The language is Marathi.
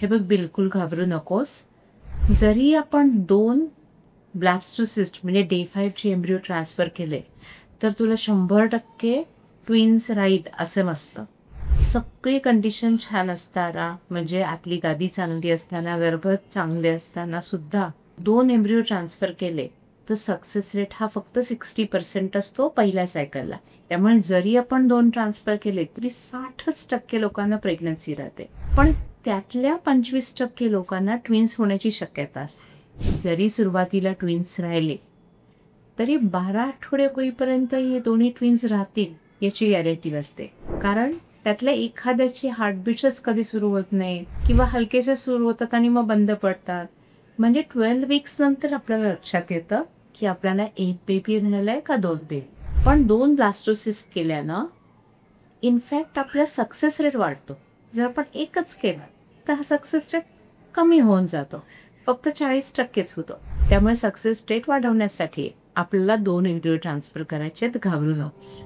हे बघ, बिलकुल घाबरू नकोस. जरी आपण 2 ब्लास्टोसिस्ट म्हणजे डे 5 चे एम्ब्रिओ ट्रान्सफर केले, तर तुला 100% ट्विन्स राहील असं नसतं. सगळी कंडिशन छान असताना, म्हणजे आतली गादी चांगली असताना, गर्भ चांगले असताना सुद्धा 2 एम्ब्रिओ ट्रान्सफर केले तर सक्सेस रेट हा फक्त 60% असतो पहिल्या सायकलला. त्यामुळे जरी आपण 2 ट्रान्सफर केले तरी 60% लोकांना प्रेग्नन्सी राहते. पण त्यातल्या 25% लोकांना ट्विन्स होण्याची शक्यता असते. जरी सुरुवातीला ट्विन्स राहिले तरी 12 आठवडे होईपर्यंत हे दोन्ही ट्विन्स राहतील याची गॅरंटी नसते. कारण त्यातल्या एखाद्याची हार्टबीट्सच कधी सुरू होत नाही किंवा हलकेसे सुरू होतात आणि मग बंद पडतात. म्हणजे 12 वीक्स नंतर आपल्याला लक्षात येतं की आपल्याला 1 बेबी झालाय का 2 बेबी. पण 2 ब्लास्टोसिस्ट केल्यानं इनफॅक्ट आपला सक्सेस रेट वाढतो. जर आपण एकच केलं तर हा सक्सेस रेट कमी होऊन जातो, फक्त 40%च होतो. त्यामुळे सक्सेस रेट वाढवण्यासाठी आपल्याला 2 एम्ब्रिओ ट्रान्सफर करायचे, घाबरू नकोस.